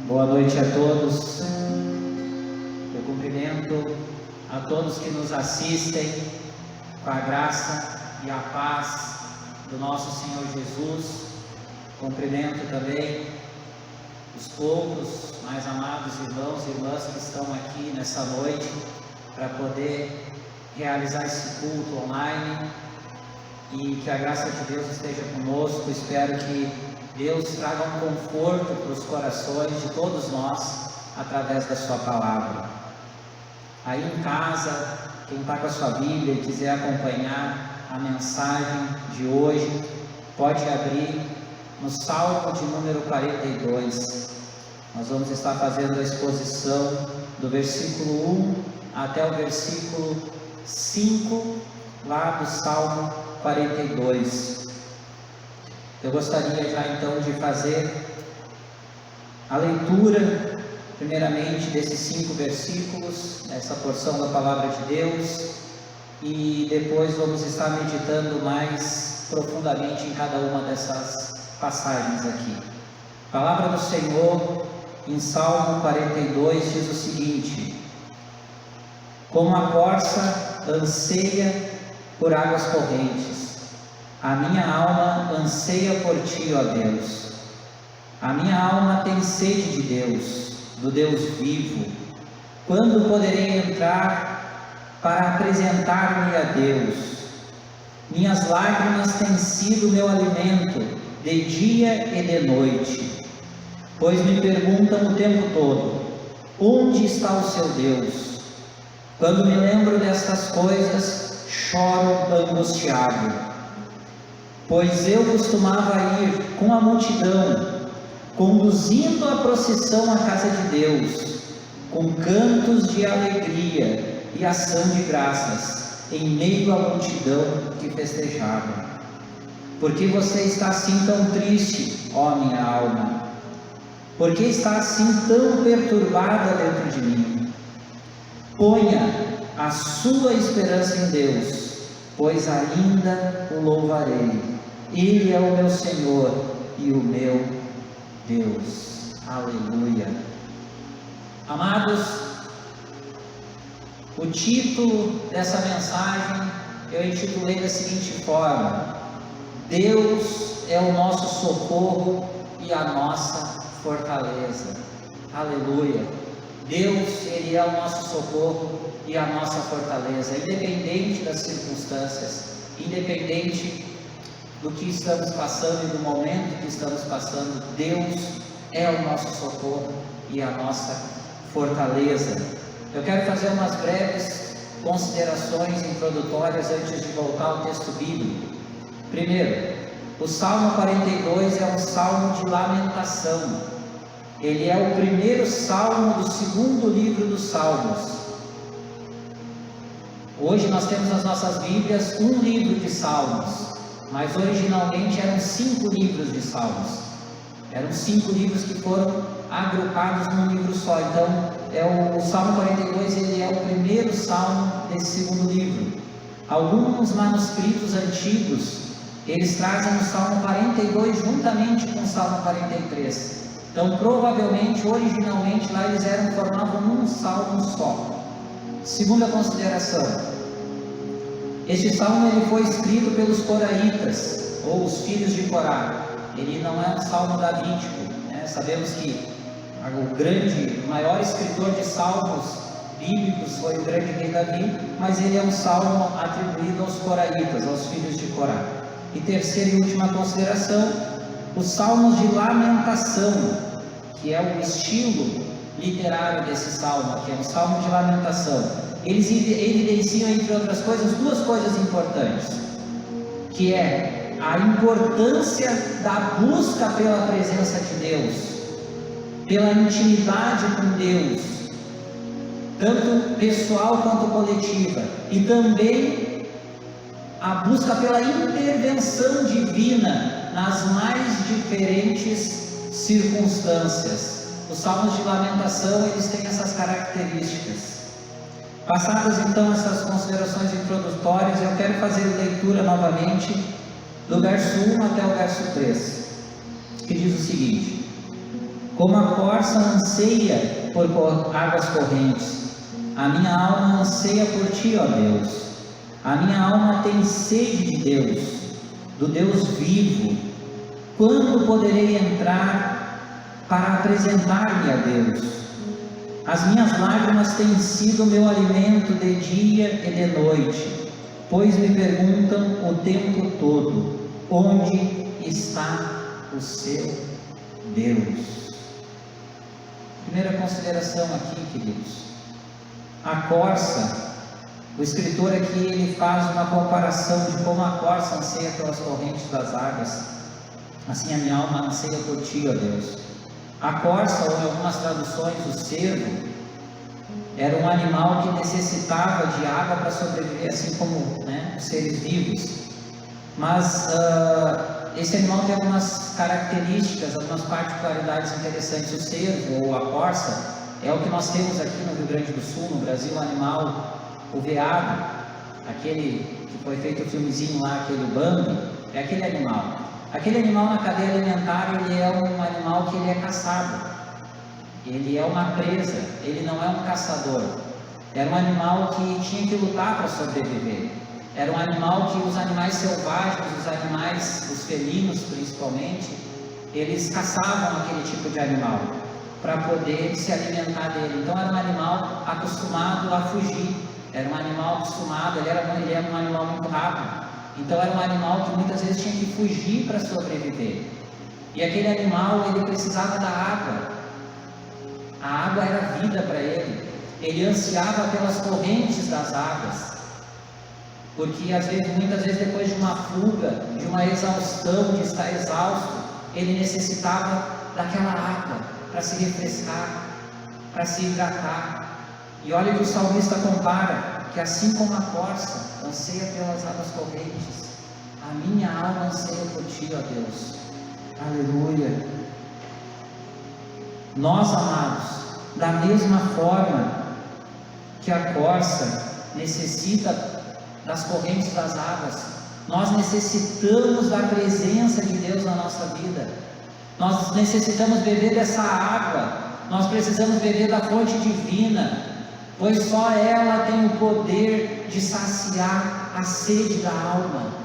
Boa noite a todos. Eu cumprimento a todos que nos assistem com a graça e a paz do nosso Senhor Jesus. Cumprimento também os poucos mais amados irmãos e irmãs que estão aqui nessa noite para poder realizar esse culto online, e que a graça de Deus esteja conosco. Espero que Deus traga um conforto para os corações de todos nós através da sua palavra. Aí em casa, quem está com a sua Bíblia e quiser acompanhar a mensagem de hoje, pode abrir no Salmo de número 42. Nós vamos estar fazendo a exposição do versículo 1 até o versículo 5, lá do Salmo 42. Eu gostaria já então de fazer a leitura, primeiramente, desses 5 versículos, essa porção da Palavra de Deus, e depois vamos estar meditando mais profundamente em cada uma dessas passagens aqui. A palavra do Senhor, em Salmo 42, diz o seguinte: como a corça anseia por águas correntes, a minha alma anseia por ti, ó Deus. A minha alma tem sede de Deus, do Deus vivo. Quando poderei entrar para apresentar-me a Deus? Minhas lágrimas têm sido meu alimento, de dia e de noite. Pois me perguntam o tempo todo: onde está o seu Deus? Quando me lembro destas coisas, choro angustiado. Pois eu costumava ir com a multidão, conduzindo a procissão à casa de Deus, com cantos de alegria e ação de graças, em meio à multidão que festejava. Por que você está assim tão triste, ó minha alma? Por que está assim tão perturbada dentro de mim? Ponha a sua esperança em Deus, pois ainda o louvarei. Ele é o meu Senhor e o meu Deus. Aleluia. Amados, o título dessa mensagem eu intitulei da seguinte forma: Deus é o nosso socorro e a nossa fortaleza. Aleluia. Deus, Ele é o nosso socorro e a nossa fortaleza, independente das circunstâncias, independente do que estamos passando e do momento que estamos passando. Deus é o nosso socorro e a nossa fortaleza. Eu quero fazer umas breves considerações introdutórias antes de voltar ao texto bíblico. Primeiro, o Salmo 42 é um salmo de lamentação. Ele é o primeiro salmo do segundo livro dos Salmos. Hoje nós temos nas nossas Bíblias um livro de Salmos, mas originalmente eram 5 livros de Salmos. Eram 5 livros que foram agrupados num livro só. Então, o Salmo 42 ele é o primeiro salmo desse segundo livro. Alguns manuscritos antigos, eles trazem o Salmo 42 juntamente com o Salmo 43. Então, provavelmente, originalmente, lá eles formavam um salmo só. Segunda consideração: este salmo ele foi escrito pelos coraitas, ou os filhos de Corá. Ele não é um salmo davídico, né? Sabemos que o maior escritor de salmos bíblicos foi o grande rei Davi, mas ele é um salmo atribuído aos coraitas, aos filhos de Corá. E terceira e última consideração: os salmos de lamentação, que é o estilo literário desse salmo, que é um salmo de lamentação. Eles evidenciam, entre outras coisas, 2 coisas importantes, que é a importância da busca pela presença de Deus, pela intimidade com Deus, tanto pessoal quanto coletiva, e também a busca pela intervenção divina nas mais diferentes circunstâncias. Os salmos de lamentação, eles têm essas características. Passadas então essas considerações introdutórias, eu quero fazer leitura novamente do verso 1 até o verso 3, que diz o seguinte: Como a corça anseia por águas correntes, a minha alma anseia por ti, ó Deus. A minha alma tem sede de Deus, do Deus vivo. Quando poderei entrar para apresentar-me a Deus? As minhas lágrimas têm sido meu alimento de dia e de noite, pois me perguntam o tempo todo: onde está o seu Deus? Primeira consideração aqui, queridos. A corça, o escritor aqui, ele faz uma comparação de como a corça anseia pelas correntes das águas. Assim a minha alma anseia por ti, ó Deus. A corça, ou em algumas traduções, o cervo, era um animal que necessitava de água para sobreviver, assim como os seres vivos. Mas esse animal tem algumas características, algumas particularidades interessantes. O cervo, ou a corça, é o que nós temos aqui no Rio Grande do Sul, no Brasil, o animal, o veado, aquele que foi feito o filmezinho lá, aquele Bambi, é aquele animal. Aquele animal na cadeia alimentar, ele é um animal que ele é caçado, ele é uma presa, ele não é um caçador. Era um animal que tinha que lutar para sobreviver. Era um animal que os animais selvagens, os animais, os felinos principalmente, eles caçavam aquele tipo de animal para poder se alimentar dele. Então era um animal acostumado a fugir, era um animal acostumado, ele era um animal muito rápido. Então era um animal que muitas vezes tinha que fugir para sobreviver. E aquele animal, ele precisava da água. A água era vida para ele. Ele ansiava pelas correntes das águas. Porque muitas vezes depois de uma fuga, de uma exaustão, de estar exausto, ele necessitava daquela água para se refrescar, para se hidratar. E olha que o salmista compara, que assim como a corça anseia pelas águas correntes, a minha alma anseia por ti, ó Deus. Aleluia. Nós, amados, da mesma forma que a corça necessita das correntes das águas, nós necessitamos da presença de Deus na nossa vida. Nós necessitamos beber dessa água, nós precisamos beber da fonte divina, pois só ela tem o poder de saciar a sede da alma.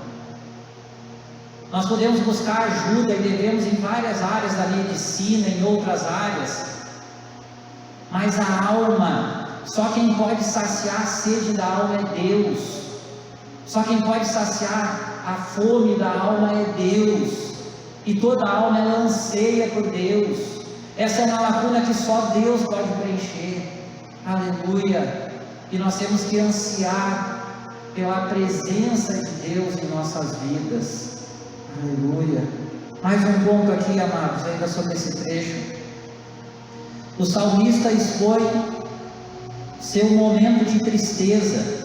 Nós podemos buscar ajuda e devemos em várias áreas da medicina, em outras áreas, mas a alma, só quem pode saciar a sede da alma é Deus. Só quem pode saciar a fome da alma é Deus. E toda alma ela anseia por Deus. Essa é uma lacuna que só Deus pode preencher. Aleluia. E nós temos que ansiar pela presença de Deus em nossas vidas. Aleluia. Mais um ponto aqui, amados, ainda sobre esse trecho. O salmista expõe seu momento de tristeza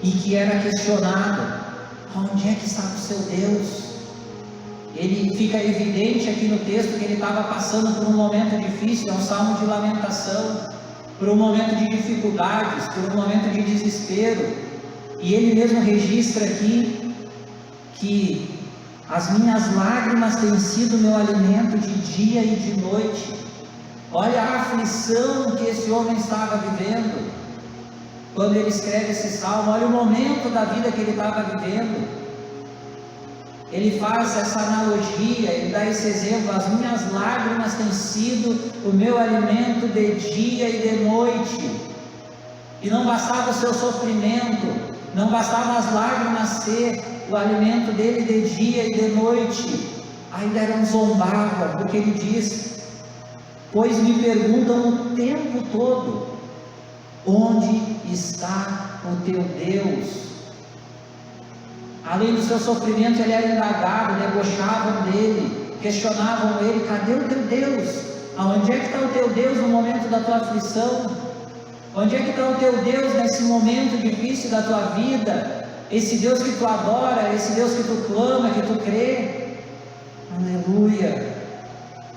e que era questionado: onde é que estava o seu Deus? Ele fica evidente aqui no texto que ele estava passando por um momento difícil, é um salmo de lamentação, por um momento de dificuldades, por um momento de desespero, e ele mesmo registra aqui que as minhas lágrimas têm sido meu alimento de dia e de noite. Olha a aflição que esse homem estava vivendo quando ele escreve esse salmo. Olha o momento da vida que ele estava vivendo. Ele faz essa analogia, ele dá esse exemplo: as minhas lágrimas têm sido o meu alimento de dia e de noite. E não bastava o seu sofrimento, não bastava as lágrimas ser o alimento dele de dia e de noite, ainda eram zombava, porque ele diz: pois me perguntam o tempo todo: onde está o teu Deus? Além do seu sofrimento, ele era indagado, debochavam dele, questionavam ele: cadê o teu Deus? Aonde é que está o teu Deus no momento da tua aflição? Onde é que está o teu Deus nesse momento difícil da tua vida? Esse Deus que tu adora, esse Deus que tu clama, que tu crê. Aleluia.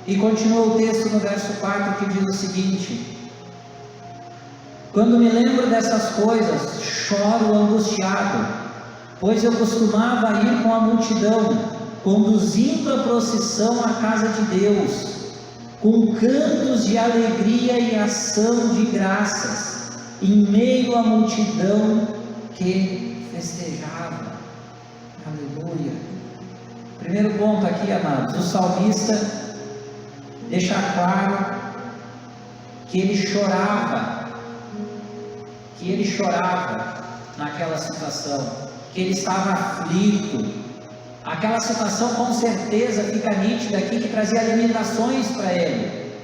E continua o texto no verso 4, que diz o seguinte: quando me lembro dessas coisas, choro angustiado, pois eu costumava ir com a multidão, conduzindo a procissão à casa de Deus, com cantos de alegria e ação de graças, em meio à multidão que festejava. Aleluia. Primeiro ponto aqui, amados, o salmista deixa claro que ele chorava naquela situação, que ele estava aflito. Aquela situação com certeza fica nítida aqui, que trazia limitações para ele,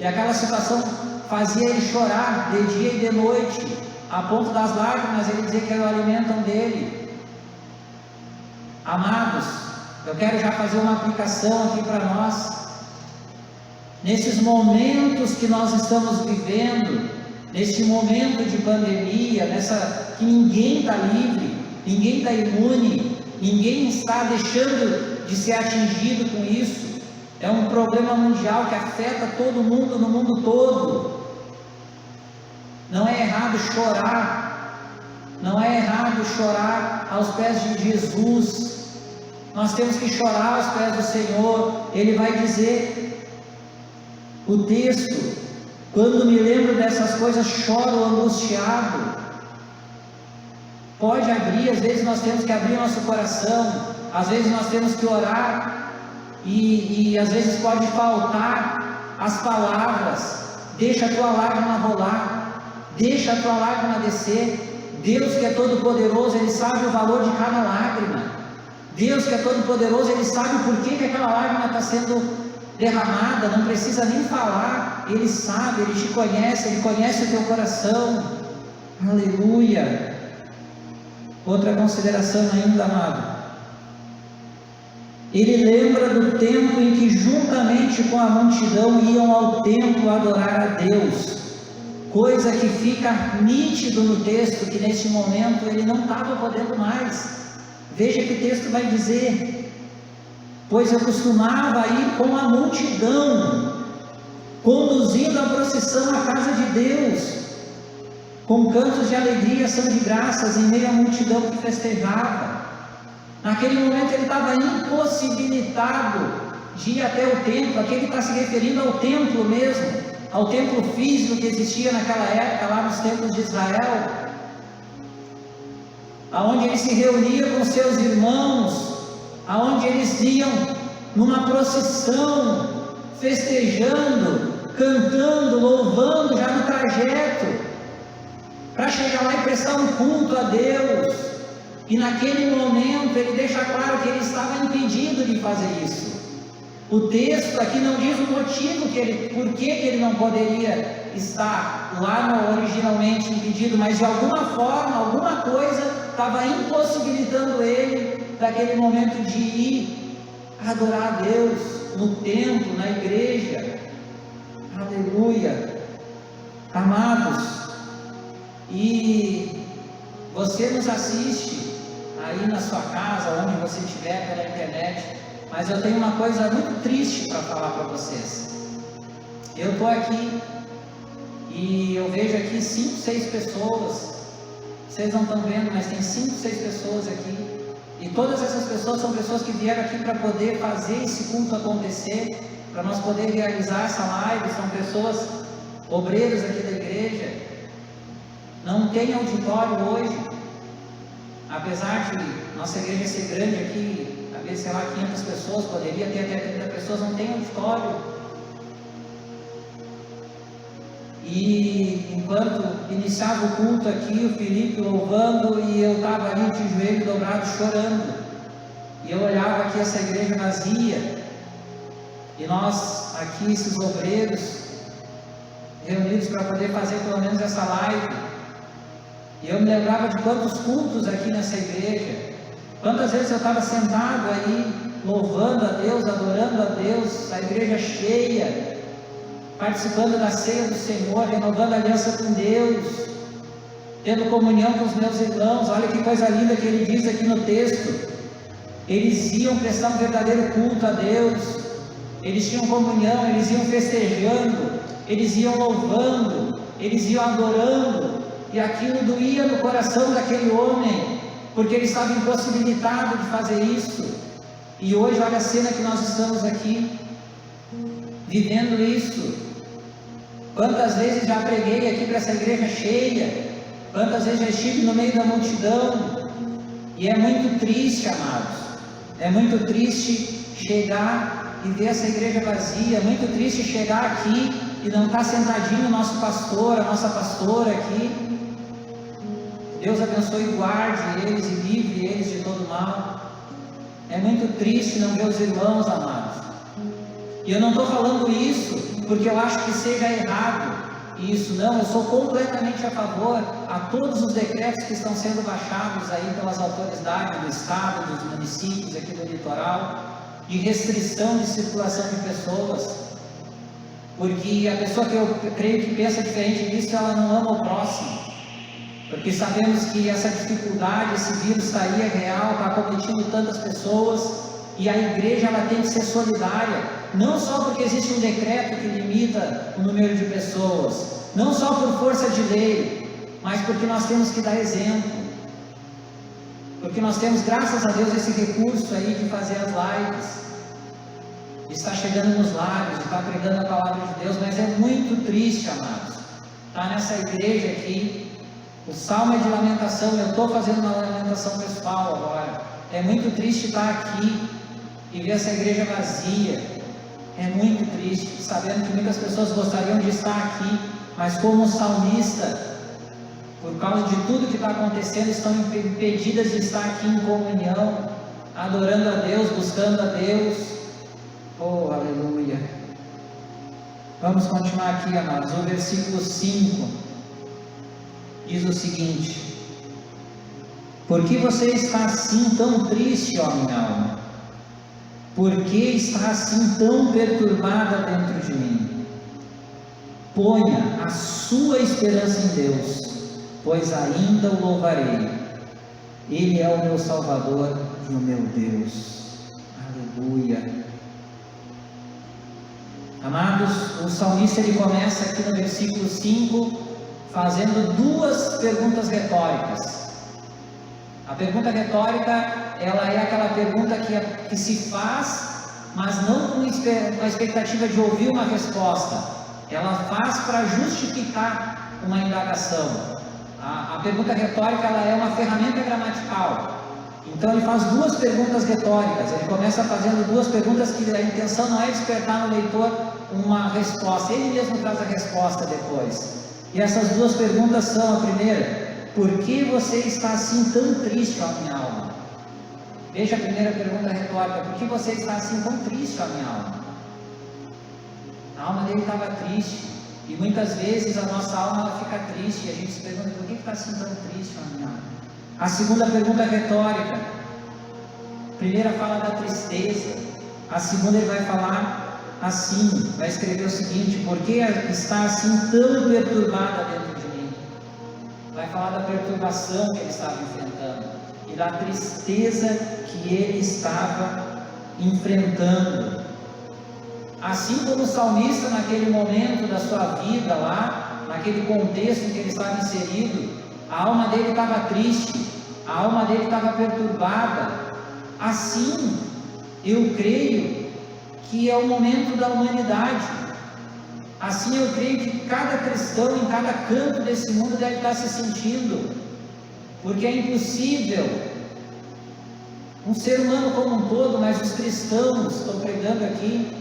e aquela situação fazia ele chorar de dia e de noite, a ponto das lágrimas ele dizer que elas alimentam dele. Amados, eu quero já fazer uma aplicação aqui para nós, nesses momentos que nós estamos vivendo, nesse momento de pandemia, que ninguém está livre, ninguém está imune, ninguém está deixando de ser atingido com isso. É um problema mundial que afeta todo mundo, no mundo todo. Não é errado chorar, não é errado chorar aos pés de Jesus. Nós temos que chorar aos pés do Senhor. Ele vai dizer, o texto, quando me lembro dessas coisas, choro angustiado. Pode abrir, às vezes nós temos que abrir nosso coração, às vezes nós temos que orar, e às vezes pode faltar as palavras. Deixa a tua lágrima rolar, deixa a tua lágrima descer. Deus que é todo poderoso, Ele sabe o valor de cada lágrima. Deus que é todo poderoso, Ele sabe por que aquela lágrima está sendo derramada, não precisa nem falar, Ele sabe, Ele te conhece, Ele conhece o teu coração. Aleluia. Outra consideração ainda, amado, ele lembra do tempo em que juntamente com a multidão iam ao templo adorar a Deus, coisa que fica nítido no texto, que nesse momento ele não estava podendo mais. Veja que o texto vai dizer, pois eu costumava ir com a multidão, conduzindo a procissão à casa de Deus, com cantos de alegria e ação de graças, em meio à multidão que festejava. Naquele momento ele estava impossibilitado de ir até o templo. Aqui ele está se referindo ao templo mesmo, ao templo físico que existia naquela época, lá nos templos de Israel, aonde ele se reunia com seus irmãos, aonde eles iam numa procissão, festejando, cantando, louvando, já no trajeto, para chegar lá e prestar um culto a Deus. E naquele momento ele deixa claro que ele estava impedido de fazer isso. O texto aqui não diz o motivo por que ele não poderia estar lá originalmente impedido, mas de alguma forma, alguma coisa estava impossibilitando ele daquele momento de ir adorar a Deus no templo, na igreja. Aleluia. Amados, e você nos assiste aí na sua casa, onde você estiver, pela internet, mas eu tenho uma coisa muito triste para falar para vocês. Eu estou aqui e eu vejo aqui 5, 6 pessoas, vocês não estão vendo, mas tem 5, 6 pessoas aqui, e todas essas pessoas são pessoas que vieram aqui para poder fazer esse culto acontecer, para nós poder realizar essa live. São pessoas, obreiros aqui da igreja. Não tem auditório hoje, apesar de nossa igreja ser grande aqui, haver, sei lá, 500 pessoas, poderia ter até 30 pessoas, não tem auditório. E enquanto iniciava o culto aqui, o Felipe louvando, e eu estava ali de joelho dobrado chorando, e eu olhava aqui essa igreja vazia, e nós aqui, esses obreiros, reunidos para poder fazer pelo menos essa live. E eu me lembrava de quantos cultos aqui nessa igreja, quantas vezes eu estava sentado aí, louvando a Deus, adorando a Deus, a igreja cheia, participando da ceia do Senhor, renovando a aliança com Deus, tendo comunhão com os meus irmãos. Olha que coisa linda que ele diz aqui no texto. Eles iam prestar um verdadeiro culto a Deus, eles tinham comunhão, eles iam festejando, eles iam louvando, eles iam adorando, e aquilo doía no coração daquele homem, porque ele estava impossibilitado de fazer isso. E hoje olha a cena que nós estamos aqui, vivendo isso. Quantas vezes já preguei aqui para essa igreja cheia, quantas vezes já estive no meio da multidão, e é muito triste, amados, é muito triste chegar e ver essa igreja vazia, é muito triste chegar aqui e não estar sentadinho o nosso pastor, a nossa pastora aqui. Deus abençoe e guarde eles e livre eles de todo mal. É muito triste não ver os irmãos, amados. E eu não estou falando isso porque eu acho que seja errado isso, não. Eu sou completamente a favor a todos os decretos que estão sendo baixados aí pelas autoridades do estado, dos municípios aqui do litoral, de restrição de circulação de pessoas, porque a pessoa que eu creio que pensa diferente disso, ela não ama o próximo, porque sabemos que essa dificuldade, esse vírus está aí, é real, está acometindo tantas pessoas, e a igreja ela tem que ser solidária, não só porque existe um decreto que limita o número de pessoas, não só por força de lei, mas porque nós temos que dar exemplo, porque nós temos, graças a Deus, esse recurso aí de fazer as lives, de estar chegando nos lares, de estar pregando a palavra de Deus, mas é muito triste, amados, estar nessa igreja aqui. O salmo é de lamentação, eu estou fazendo uma lamentação pessoal agora. É muito triste estar aqui e ver essa igreja vazia. É muito triste, sabendo que muitas pessoas gostariam de estar aqui, mas como salmista, por causa de tudo que está acontecendo, estão impedidas de estar aqui em comunhão, adorando a Deus, buscando a Deus. Oh, aleluia! Vamos continuar aqui, amados. O versículo 5 diz o seguinte: por que você está assim tão triste, ó minha alma? Por que está assim tão perturbada dentro de mim? Ponha a sua esperança em Deus, pois ainda o louvarei. Ele é o meu Salvador e o meu Deus. Aleluia. Amados, o salmista ele começa aqui no versículo 5 fazendo duas perguntas retóricas. A pergunta retórica, ela é aquela pergunta que se faz, mas não com a expectativa de ouvir uma resposta. Ela faz para justificar uma indagação. A pergunta retórica, ela é uma ferramenta gramatical. Então ele faz duas perguntas retóricas. Ele começa fazendo duas perguntas que a intenção não é despertar no leitor uma resposta. Ele mesmo traz a resposta depois. E essas duas perguntas são: a primeira, por que você está assim tão triste, ó minha alma? Veja a primeira pergunta retórica: por que você está assim tão triste, ó minha alma? A alma dele estava triste, e muitas vezes a nossa alma ela fica triste, e a gente se pergunta: por que está assim tão triste, ó minha alma? A segunda pergunta retórica, a primeira fala da tristeza, a segunda ele vai falar assim, vai escrever o seguinte: por que está assim tão perturbada dentro de mim? Vai falar da perturbação que ele estava enfrentando e da tristeza que ele estava enfrentando. Assim como o salmista, naquele momento da sua vida lá, naquele contexto em que ele estava inserido, a alma dele estava triste, a alma dele estava perturbada. Assim, eu creio que é o momento da humanidade. Assim eu creio que cada cristão em cada canto desse mundo deve estar se sentindo, porque é impossível um ser humano como um todo, mas os cristãos, estou pregando aqui,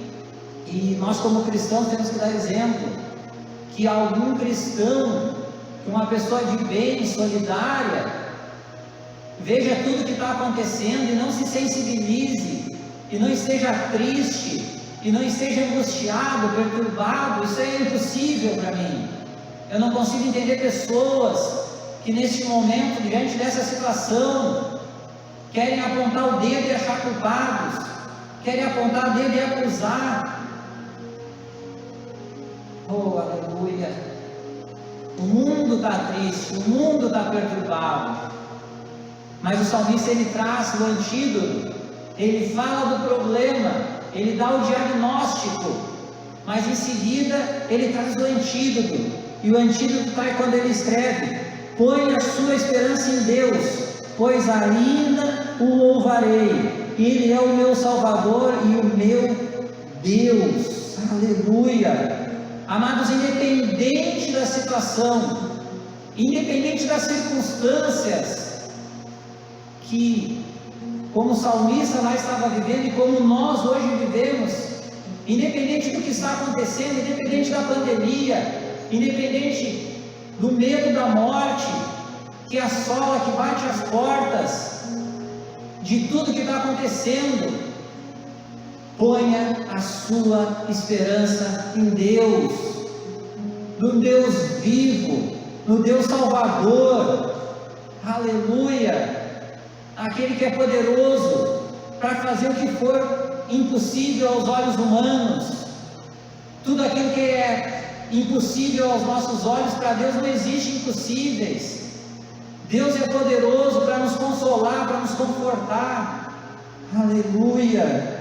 e nós como cristãos temos que dar exemplo, que algum cristão, que uma pessoa de bem, solidária, veja tudo que está acontecendo e não se sensibilize, e não esteja triste, e não esteja angustiado, perturbado. Isso é impossível para mim. Eu não consigo entender pessoas que neste momento, diante dessa situação, querem apontar o dedo e achar culpados, querem apontar o dedo e acusar. Oh, aleluia! O mundo está triste, o mundo está perturbado, mas o salmista ele traz o antídoto, ele fala do problema, ele dá o diagnóstico, mas em seguida ele traz o antídoto, e o antídoto está quando ele escreve: põe a sua esperança em Deus, pois ainda o louvarei, ele é o meu Salvador e o meu Deus. aleluia. Amados, independente da situação, independente das circunstâncias, que como o salmista lá estava vivendo e como nós hoje vivemos, independente do que está acontecendo, independente da pandemia, independente do medo da morte, que assola, que bate as portas, de tudo que está acontecendo, ponha a sua esperança em Deus, no Deus vivo, no Deus Salvador, aleluia, aquele que é poderoso para fazer o que for impossível aos olhos humanos. Tudo aquilo que é impossível aos nossos olhos, para Deus não existe impossíveis. Deus é poderoso para nos consolar, para nos confortar, aleluia.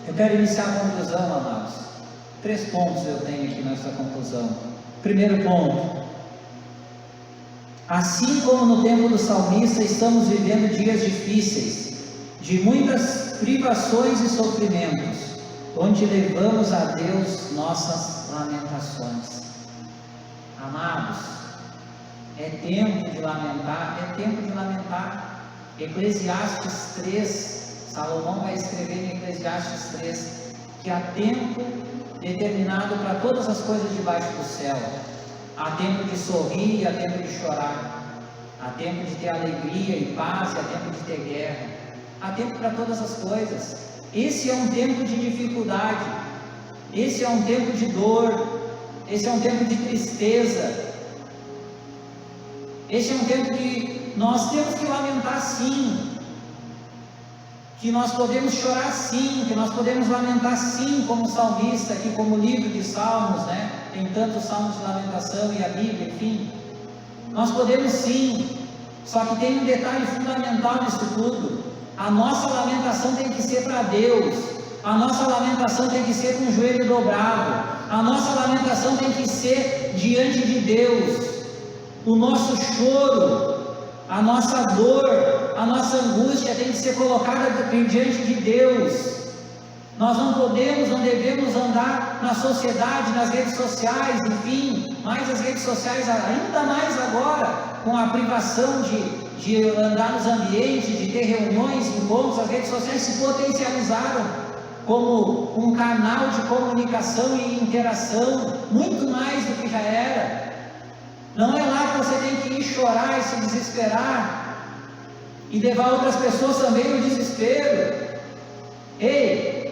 Eu quero iniciar a conclusão, amados. 3 pontos eu tenho aqui nessa conclusão. Primeiro ponto: assim como no tempo do salmista, estamos vivendo dias difíceis, de muitas privações e sofrimentos, onde levamos a Deus nossas lamentações. Amados, é tempo de lamentar, é tempo de lamentar. Eclesiastes 3, Salomão vai escrever em Eclesiastes 3, que há tempo determinado para todas as coisas debaixo do céu. Há tempo de sorrir e há tempo de chorar. Há tempo de ter alegria e paz e há tempo de ter guerra. Há tempo para todas as coisas. Esse é um tempo de dificuldade. Esse é um tempo de dor. Esse é um tempo de tristeza. Esse é um tempo que nós temos que lamentar sim. Que nós podemos chorar sim, que nós podemos lamentar sim, como salmista, aqui como livro de salmos, né? Tem tantos salmos de lamentação e a Bíblia, enfim. Nós podemos sim, só que tem um detalhe fundamental nisso tudo: a nossa lamentação tem que ser para Deus, a nossa lamentação tem que ser com o joelho dobrado, a nossa lamentação tem que ser diante de Deus. O nosso choro, a nossa dor, a nossa angústia tem que ser colocada diante de Deus. Nós não podemos, não devemos andar na sociedade, nas redes sociais, enfim, mais as redes sociais, ainda mais agora, com a privação de andar nos ambientes, de ter reuniões, encontros. As redes sociais se potencializaram como um canal de comunicação e interação, muito mais do que já era. Não é lá que você tem que ir chorar e se desesperar, e levar outras pessoas também no desespero. Ei,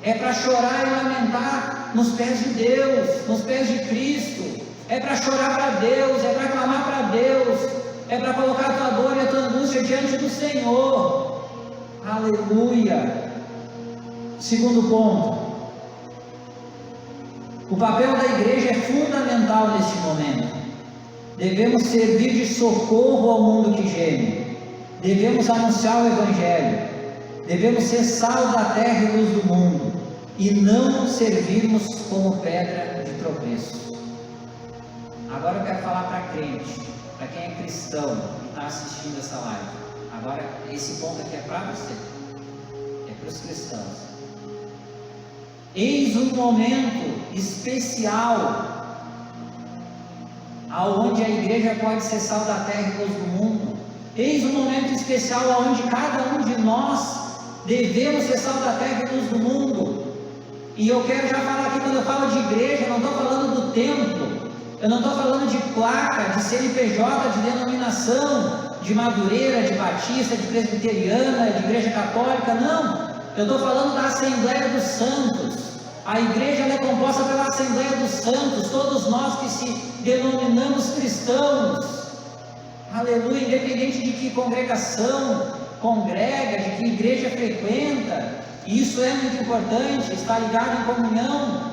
é para chorar e lamentar nos pés de Deus, nos pés de Cristo. É para chorar para Deus, é para clamar para Deus, é para colocar a tua dor e a tua angústia diante do Senhor. Aleluia. Segundo ponto: o papel da igreja é fundamental neste momento. Devemos servir de socorro ao mundo que geme. Devemos anunciar o Evangelho. Devemos ser sal da terra e luz do mundo, e não servirmos como pedra de tropeço. Agora eu quero falar para crente, para quem é cristão e está assistindo essa live. Agora esse ponto aqui é para você, é para os cristãos. Eis um momento especial aonde a igreja pode ser sal da terra e luz do mundo. Eis um momento especial aonde cada um de nós devemos ser sal da terra e luz do mundo. E eu quero já falar aqui, quando eu falo de igreja, eu não estou falando do templo, eu não estou falando de placa, de CNPJ, de denominação, de Madureira, de Batista, de Presbiteriana, de Igreja Católica, não. Eu estou falando da Assembleia dos Santos. A igreja é composta pela Assembleia dos Santos, todos nós que se denominamos cristãos, aleluia, independente de que congregação congrega, de que igreja frequenta. Isso é muito importante, estar ligado em comunhão.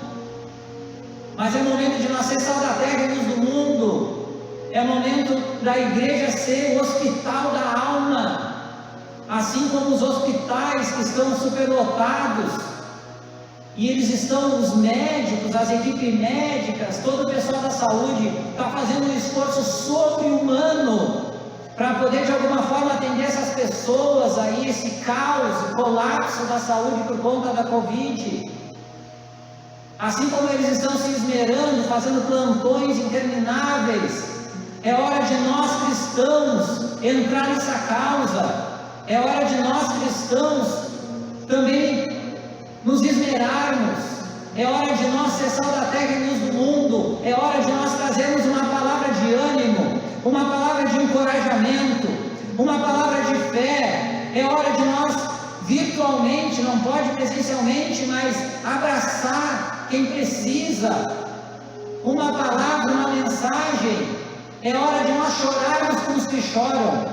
Mas é momento de nós ser sal da terra e luz do mundo. É momento da igreja ser o hospital da alma, assim como os hospitais que estão superlotados, e eles estão, os médicos, as equipes médicas, todo o pessoal da saúde está fazendo um esforço sobre-humano para poder de alguma forma atender essas pessoas aí, esse caos, colapso da saúde por conta da Covid. assim como eles estão se esmerando, fazendo plantões intermináveis. É hora de nós cristãos entrar nessa causa. É hora de nós cristãos também nos esmerarmos. É hora de nós ser sal da terra e luz do mundo. É hora de nós trazermos uma palavra de ânimo, uma palavra de encorajamento, uma palavra de fé. É hora de nós virtualmente, não pode presencialmente, mas abraçar quem precisa. Uma palavra, uma mensagem. É hora de nós chorarmos com os que choram.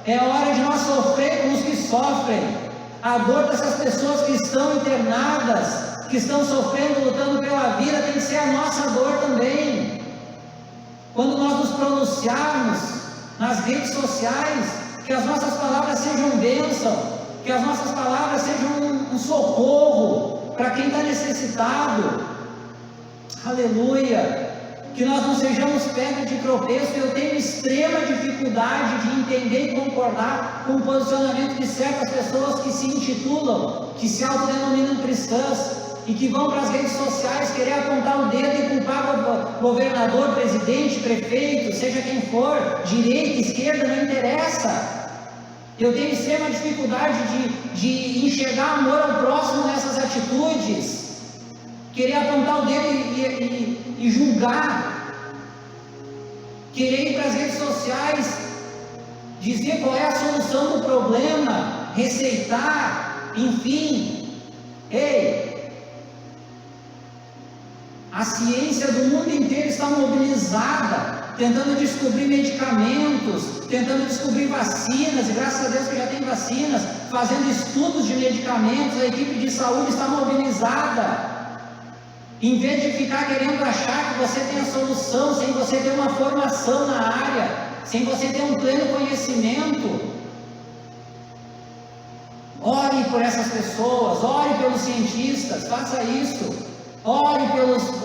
É hora de nós sofrer com os que sofrem. A dor dessas pessoas que estão internadas, que estão sofrendo, lutando pela vida, tem que ser a nossa dor também. Quando nós nos pronunciarmos nas redes sociais, que as nossas palavras sejam bênção, que as nossas palavras sejam um socorro para quem está necessitado. Aleluia! Que nós não sejamos pedra de tropeço. Eu tenho extrema dificuldade de entender e concordar com o posicionamento de certas pessoas que se intitulam, que se autodenominam cristãs, e que vão para as redes sociais querer apontar o dedo e culpar o governador, presidente, prefeito, seja quem for, direita, esquerda, não interessa. Eu tenho extrema dificuldade de enxergar amor ao próximo nessas atitudes, querer apontar o dedo e julgar, querer ir para as redes sociais, dizer qual é a solução do problema, receitar, enfim. Ei! A ciência do mundo inteiro está mobilizada, tentando descobrir medicamentos, tentando descobrir vacinas, e graças a Deus que já tem vacinas, fazendo estudos de medicamentos. A equipe de saúde está mobilizada. Em vez de ficar querendo achar que você tem a solução, sem você ter uma formação na área, sem você ter um pleno conhecimento, ore por essas pessoas, ore pelos cientistas, faça isso. Ore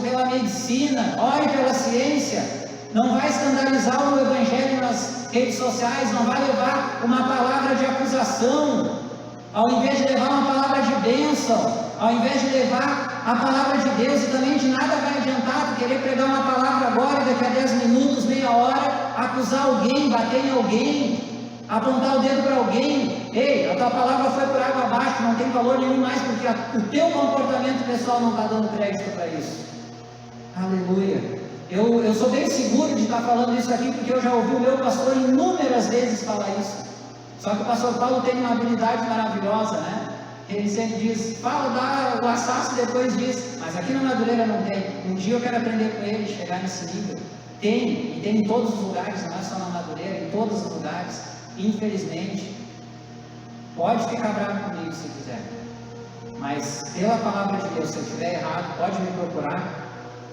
pela medicina, ore pela ciência. Não vai escandalizar o Evangelho nas redes sociais, não vai levar uma palavra de acusação, ao invés de levar uma palavra de bênção, ao invés de levar a palavra de Deus. E também de nada vai adiantar tu querer pregar uma palavra agora, daqui a 10 minutos, meia hora, acusar alguém, bater em alguém, apontar o dedo para alguém. Ei, a tua palavra foi por água abaixo, não tem valor nenhum mais, porque o teu comportamento pessoal não está dando crédito para isso. Aleluia! Eu sou bem seguro de estar falando isso aqui, porque eu já ouvi o meu pastor inúmeras vezes falar isso. Só que o pastor Paulo tem uma habilidade maravilhosa, né? Ele sempre diz, fala, dá o assaço, depois diz, mas aqui na Madureira não tem. Um dia eu quero aprender com ele, chegar nesse nível. Tem, e tem em todos os lugares, não é só na Madureira, em todos os lugares. Infelizmente, pode ficar bravo comigo se quiser, mas pela palavra de Deus, se eu estiver errado, pode me procurar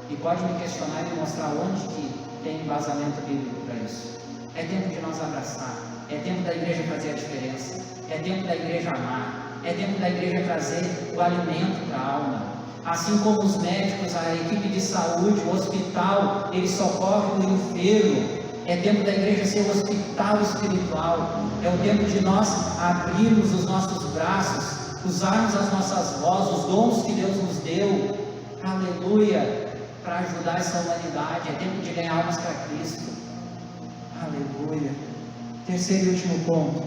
e pode me questionar e me mostrar onde que tem embasamento bíblico para isso. É tempo de nós abraçar, é tempo da igreja fazer a diferença, é tempo da igreja amar, é tempo da igreja trazer o alimento para a alma. Assim como os médicos, a equipe de saúde, o hospital, eles socorrem o enfermo. É tempo da igreja ser um hospital espiritual. É o tempo de nós abrirmos os nossos braços, usarmos as nossas vozes, os dons que Deus nos deu, aleluia, para ajudar essa humanidade. É tempo de ganhar almas para Cristo, aleluia. Terceiro e último ponto: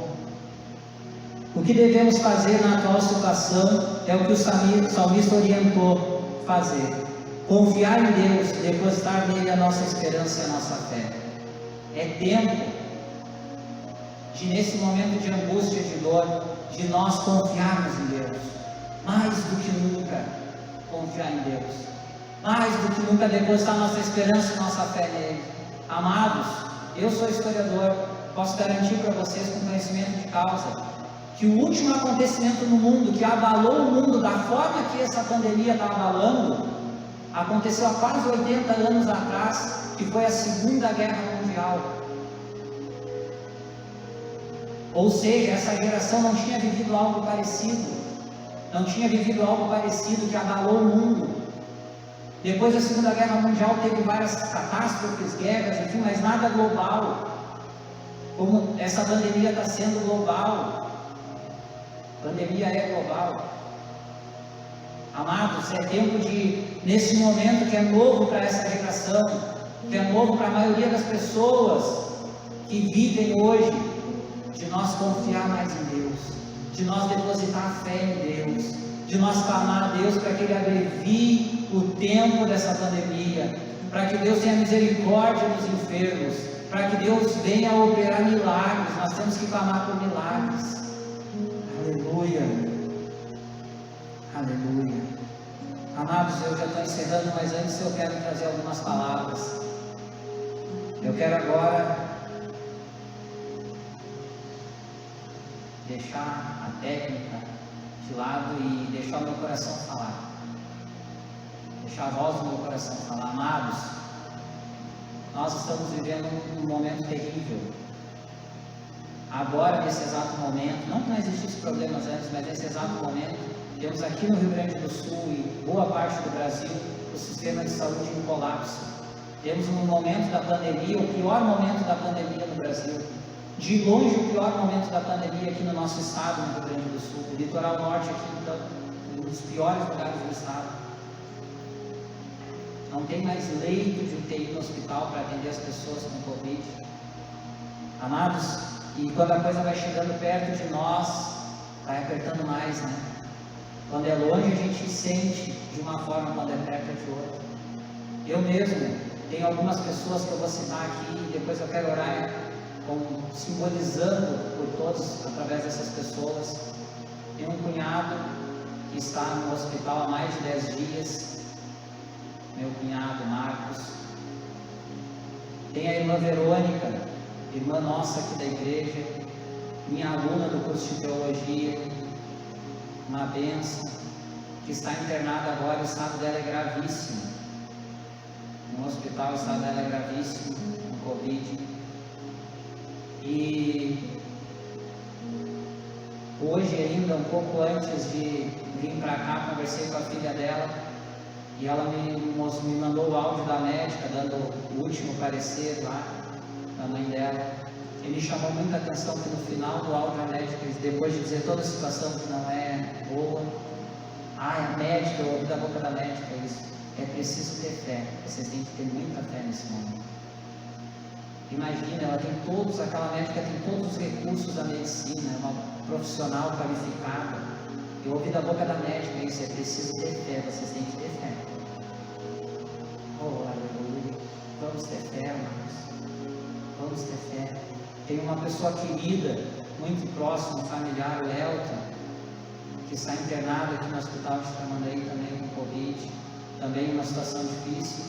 o que devemos fazer na atual situação é o que o salmista orientou fazer: confiar em Deus, depositar nele a nossa esperança e a nossa fé. É tempo de, nesse momento de angústia e de dor, de nós confiarmos em Deus, mais do que nunca confiar em Deus, mais do que nunca depositar nossa esperança e nossa fé nele. Amados, eu sou historiador, posso garantir para vocês com conhecimento de causa, que o último acontecimento no mundo, que abalou o mundo da forma que essa pandemia está abalando, aconteceu há quase 80 anos atrás, que foi a Segunda Guerra Mundial. Ou seja, essa geração não tinha vivido algo parecido, que abalou o mundo. Depois da Segunda Guerra Mundial teve várias catástrofes, guerras, enfim, mas nada global, como essa pandemia está sendo global. A pandemia é global. Amados, é tempo de, nesse momento que é novo para essa geração, que é novo para a maioria das pessoas que vivem hoje, de nós confiar mais em Deus, de nós depositar a fé em Deus, de nós clamar a Deus para que Ele abrevie o tempo dessa pandemia, para que Deus tenha misericórdia dos enfermos, para que Deus venha a operar milagres. Nós temos que clamar por milagres. Aleluia, aleluia. Amados, eu já estou encerrando, mas antes eu quero trazer algumas palavras. Eu quero agora deixar a técnica de lado e deixar o meu coração falar, deixar a voz do meu coração falar. Amados, nós estamos vivendo um momento terrível. Agora, nesse exato momento, não que não existissem problemas antes, mas nesse exato momento, temos aqui no Rio Grande do Sul e boa parte do Brasil o sistema de saúde em colapso. Temos um momento da pandemia, o pior momento da pandemia no Brasil. De longe o pior momento da pandemia aqui no nosso estado, no Rio Grande do Sul. O litoral norte aqui, então, um dos piores lugares do estado. Não tem mais leito de UTI no hospital para atender as pessoas com Covid. Amados, e quando a coisa vai chegando perto de nós, vai apertando mais, né? Quando é longe a gente sente de uma forma, quando é perto é de outra. Eu mesmo, tenho algumas pessoas que eu vou citar aqui, e depois eu quero orar simbolizando por todos, através dessas pessoas. Tem um cunhado que está no hospital há mais de 10 dias, meu cunhado Marcos. Tem a irmã Verônica, irmã nossa aqui da igreja, minha aluna do curso de teologia, uma bênção, que está internada agora. O estado dela é gravíssimo, no hospital o estado dela é gravíssimo, com Covid. E hoje ainda, um pouco antes de vir para cá, conversei com a filha dela, e ela me mandou o áudio da médica, dando o último parecer lá, da mãe dela. E me chamou muita atenção que no final do áudio a médica, depois de dizer toda a situação que não é boa, a médica, eu ouvi da boca da médica isso, é preciso ter fé, vocês têm que ter muita fé nesse momento. Imagina, ela tem todos, aquela médica tem todos os recursos da medicina, é uma profissional qualificada. Eu ouvi da boca da médica isso, é preciso ter fé, vocês têm que ter fé. Oh, aleluia, vamos ter fé, irmãos, vamos ter fé. Tem uma pessoa querida, muito próxima, familiar, o Elton, que está internado aqui no hospital de Tramandaí também com Covid, também em uma situação difícil.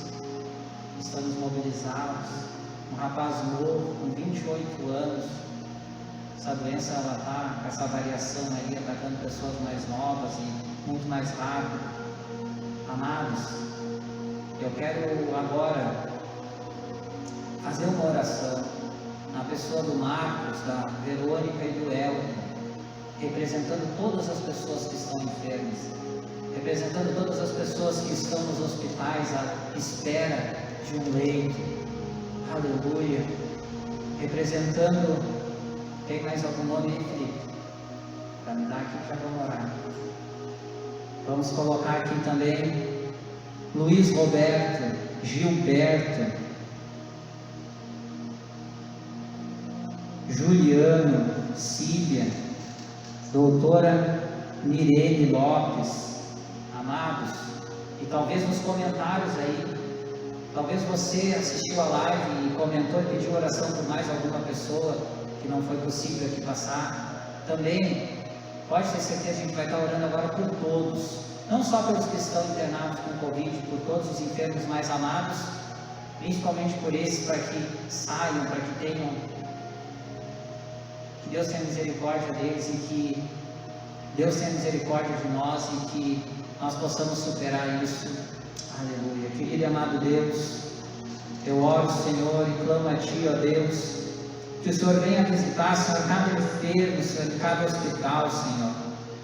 Estamos mobilizados. Um rapaz novo, com 28 anos, essa doença ela está com essa variação aí, atacando pessoas mais novas e muito mais rápido. Amados, eu quero agora fazer uma oração na pessoa do Marcos, da Verônica e do Elton, representando todas as pessoas que estão enfermas, representando todas as pessoas que estão nos hospitais à espera de um leito. Aleluia. Representando, tem mais algum nome aí, Felipe? Para me dar aqui que já vamos orar. Vamos colocar aqui também Luiz Roberto, Gilberto, Juliano, Sília, doutora Mirene Lopes. Amados, e talvez nos comentários aí, talvez você assistiu a live e comentou e pediu oração por mais alguma pessoa que não foi possível aqui passar. Também pode ter certeza, a gente vai estar orando agora por todos, não só pelos que estão internados com Covid, por todos os enfermos mais amados, principalmente por esses, para que saiam, para que tenham, que Deus tenha misericórdia deles e que Deus tenha misericórdia de nós e que nós possamos superar isso. Aleluia. Querido e amado Deus, eu oro, Senhor, e clamo a Ti, ó Deus, que o Senhor venha visitar, Senhor, cada enfermo, Senhor, em cada hospital, Senhor,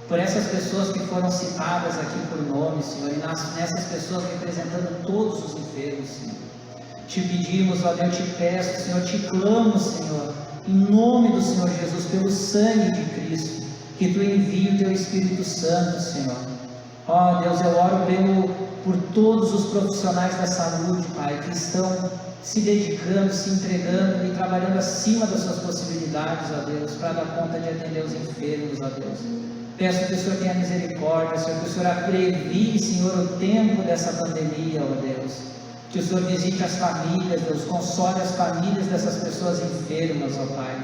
por essas pessoas que foram citadas aqui por nome, Senhor, e nessas pessoas representando todos os enfermos, Senhor. Te pedimos, ó Deus, te peço, Senhor, te clamo, Senhor, em nome do Senhor Jesus, pelo sangue de Cristo, que Tu envie o Teu Espírito Santo, Senhor. Ó Deus, eu oro por todos os profissionais da saúde, Pai, que estão se dedicando, se entregando e trabalhando acima das suas possibilidades, ó Deus, para dar conta de atender os enfermos, ó Deus. Peço que o Senhor tenha misericórdia, Senhor, que o Senhor abrevie, Senhor, o tempo dessa pandemia, ó Deus. Que o Senhor visite as famílias, Deus, console as famílias dessas pessoas enfermas, ó Pai.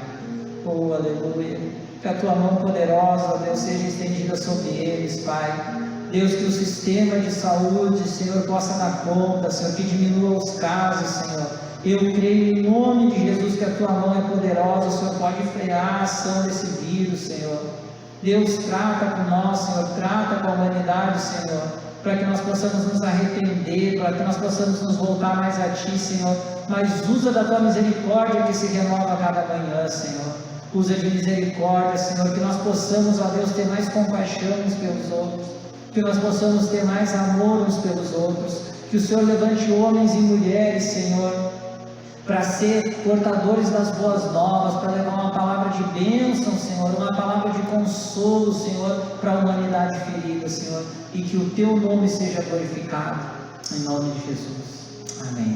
Oh, aleluia. Que a Tua mão poderosa, ó Deus, seja estendida sobre eles, Pai. Deus, que o sistema de saúde, Senhor, possa dar conta, Senhor, que diminua os casos, Senhor. Eu creio em nome de Jesus que a Tua mão é poderosa, o Senhor pode frear a ação desse vírus, Senhor. Deus, trata com nós, Senhor, trata com a humanidade, Senhor, para que nós possamos nos arrepender, para que nós possamos nos voltar mais a Ti, Senhor, mas usa da Tua misericórdia que se renova a cada manhã, Senhor. Usa de misericórdia, Senhor, que nós possamos, ó Deus, ter mais compaixão uns pelos outros, que nós possamos ter mais amor uns pelos outros, que o Senhor levante homens e mulheres, Senhor, para ser portadores das boas novas, para levar uma palavra de bênção, Senhor, uma palavra de consolo, Senhor, para a humanidade ferida, Senhor, e que o Teu nome seja glorificado, em nome de Jesus. Amém.